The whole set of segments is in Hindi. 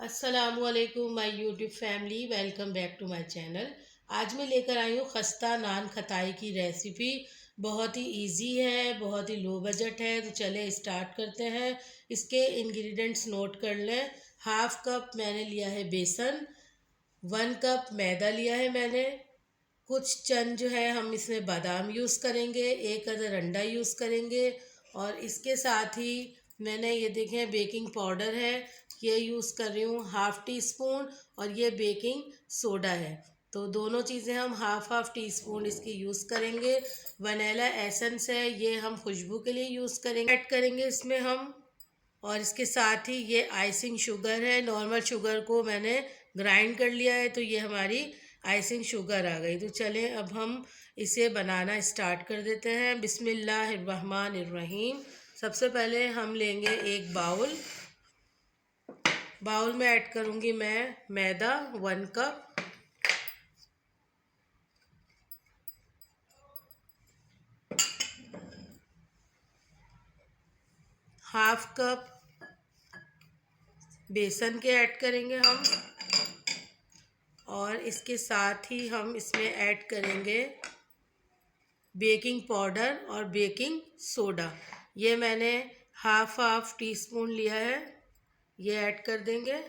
अस्सलामुअलैकुम my YouTube family, welcome back to my channel. आज मैं लेकर आई हूँ खस्ता नान खताई की रेसिपी। बहुत ही इजी है, बहुत ही लो बजट है। तो चले स्टार्ट करते हैं। इसके इंग्रेडिएंट्स नोट कर लें। हाफ कप मैंने लिया है बेसन, 1 कप मैदा लिया है मैंने। कुछ चंद जो है हम इसमें बादाम यूज़ करेंगे, एक अदर अंडा यूज़ करेंगे। और इसके साथ ही मैंने ये देखें बेकिंग पाउडर है, ये यूज़ कर रही हूँ हाफ़ टी स्पून। और ये बेकिंग सोडा है। तो दोनों चीज़ें हम हाफ़ हाफ़ टी स्पून इसकी यूज़ करेंगे। वनीला एसेंस है, ये हम खुशबू के लिए यूज़ करेंगे, ऐड करेंगे इसमें हम। और इसके साथ ही ये आइसिंग शुगर है। नॉर्मल शुगर को मैंने ग्राइंड कर लिया है, तो ये हमारी आइसिंग शुगर आ गई। तो चलें अब हम इसे बनाना स्टार्ट कर देते हैं। बिस्मिल्लाहिर्रहमानिर्रहीम। सबसे पहले हम लेंगे एक बाउल। बाउल में ऐड करूँगी मैं मैदा 1 कप, हाफ कप बेसन के ऐड करेंगे हम। और इसके साथ ही हम इसमें ऐड करेंगे बेकिंग पाउडर और बेकिंग सोडा। ये मैंने हाफ हाफ टी स्पून लिया है, ये ऐड कर देंगे।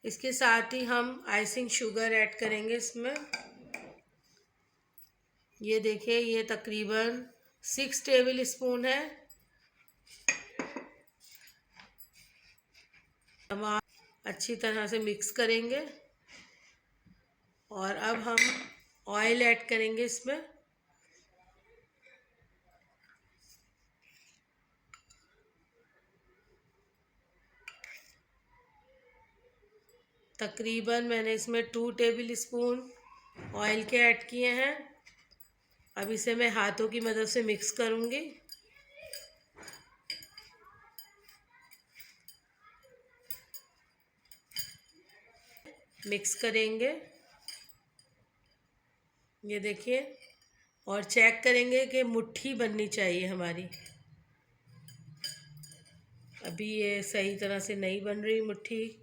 इसके साथ ही हम आइसिंग शुगर ऐड करेंगे इसमें। ये देखिए, ये तकरीबन 6 टेबल स्पून है। तमाम अच्छी तरह से मिक्स करेंगे। और अब हम ऑयल ऐड करेंगे इसमें। तकरीबन मैंने इसमें 2 टेबल स्पून ऑयल के ऐड किए हैं। अब इसे मैं हाथों की मदद से मिक्स करूँगी। मिक्स करेंगे, ये देखिए। और चेक करेंगे कि मुट्ठी बननी चाहिए हमारी। अभी ये सही तरह से नहीं बन रही मुट्ठी,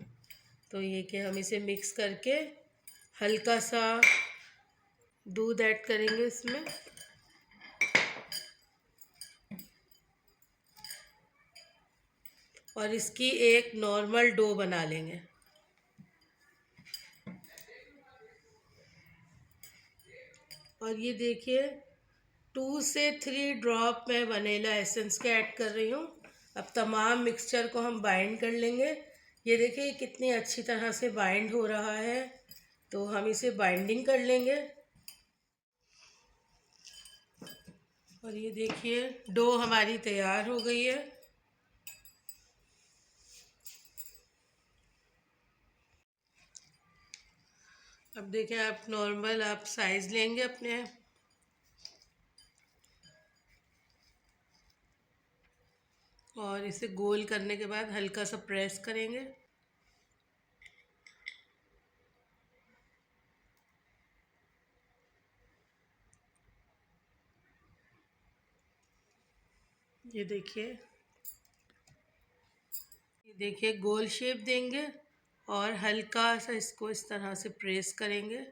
तो ये कि हम इसे मिक्स करके हल्का सा दूध ऐड करेंगे इसमें। और इसकी एक नॉर्मल डो बना लेंगे। और ये देखिए, 2 से 3 ड्रॉप मैं वनीला एसेंस के ऐड कर रही हूँ। अब तमाम मिक्सचर को हम बाइंड कर लेंगे। ये देखिए कितनी अच्छी तरह से बाइंड हो रहा है। तो हम इसे बाइंडिंग कर लेंगे। और ये देखिए डो हमारी तैयार हो गई है। अब देखिए, आप नॉर्मल आप साइज़ लेंगे अपने। और इसे गोल करने के बाद हल्का सा प्रेस करेंगे। ये देखिए, गोल शेप देंगे और हल्का सा इसको इस तरह से प्रेस करेंगे।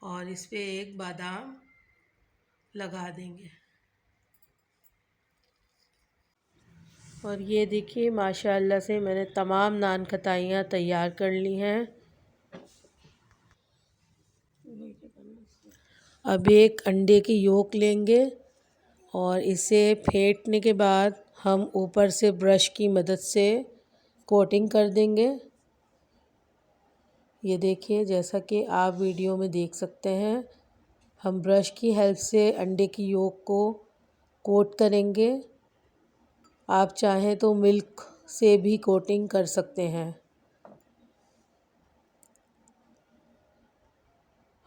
और इस पे एक बादाम लगा देंगे। और ये देखिए, माशाल्लाह से मैंने तमाम नान खताइयाँ तैयार कर ली हैं। अब एक अंडे की योक लेंगे और इसे फेंटने के बाद हम ऊपर से ब्रश की मदद से कोटिंग कर देंगे। ये देखिए, जैसा कि आप वीडियो में देख सकते हैं, हम ब्रश की हेल्प से अंडे की योक को कोट करेंगे। आप चाहें तो मिल्क से भी कोटिंग कर सकते हैं।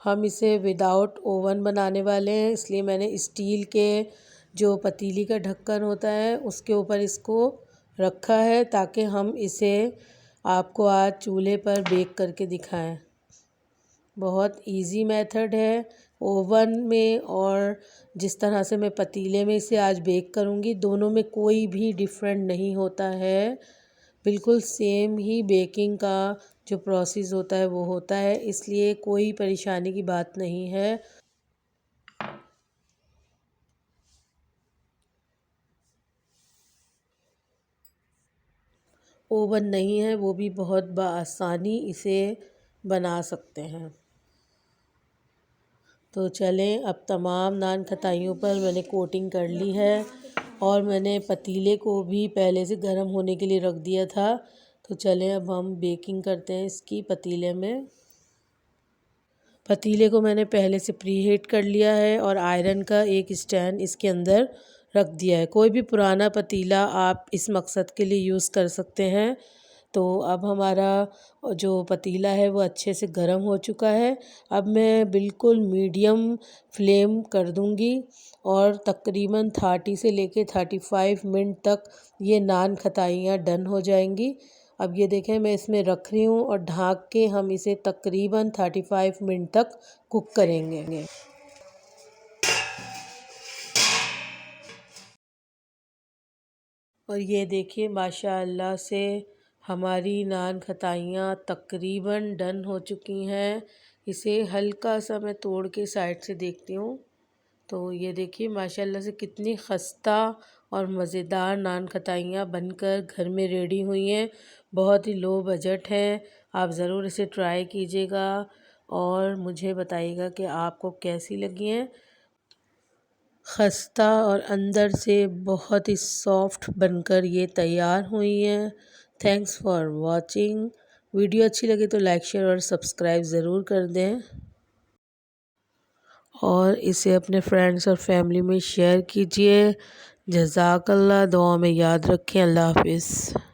हम इसे विदाउट ओवन बनाने वाले हैं, इसलिए मैंने स्टील के जो पतीली का ढक्कन होता है उसके ऊपर इसको रखा है, ताकि हम इसे आपको आज चूल्हे पर बेक करके दिखाएं। बहुत इजी मेथड है, ओवन में और जिस तरह से मैं पतीले में इसे आज बेक करूँगी, दोनों में कोई भी डिफरेंट नहीं होता है। बिल्कुल सेम ही बेकिंग का जो प्रोसेस होता है वो होता है, इसलिए कोई परेशानी की बात नहीं है। ओवन नहीं है वो भी बहुत बआसानी इसे बना सकते हैं। तो चलें, अब तमाम नान खताइयों पर मैंने कोटिंग कर ली है और मैंने पतीले को भी पहले से गर्म होने के लिए रख दिया था। तो चलें अब हम बेकिंग करते हैं इसकी पतीले में। पतीले को मैंने पहले से प्री हीट कर लिया है और आयरन का एक स्टैंड इसके अंदर रख दिया है। कोई भी पुराना पतीला आप इस मकसद के लिए यूज़ कर सकते हैं। तो अब हमारा जो पतीला है वो अच्छे से गर्म हो चुका है। अब मैं बिल्कुल मीडियम फ्लेम कर दूंगी और तकरीबन 30 से लेके 35 मिनट तक ये नान खताइयाँ डन हो जाएंगी। अब ये देखें, मैं इसमें रख रही हूँ और ढाँक के हम इसे तकरीबन 35 मिनट तक कुक करेंगे। और ये देखिए माशाअल्लाह से हमारी नान खताइयाँ तकरीबन डन हो चुकी हैं। इसे हल्का सा मैं तोड़ के साइड से देखती हूँ। तो ये देखिए माशाल्लाह से कितनी खस्ता और मज़ेदार नान खताइयाँ बनकर घर में रेडी हुई हैं। बहुत ही लो बजट है। आप ज़रूर इसे ट्राई कीजिएगा और मुझे बताइएगा कि आपको कैसी लगी हैं। खस्ता और अंदर से बहुत ही सॉफ्ट बनकर ये तैयार हुई हैं। Thanks for watching. वीडियो अच्छी लगे तो लाइक शेयर और सब्सक्राइब ज़रूर कर दें और इसे अपने फ्रेंड्स और फैमिली में शेयर कीजिए। जज़ाकल्लाह, दुआ में याद रखें। अल्लाह हाफ़िज़।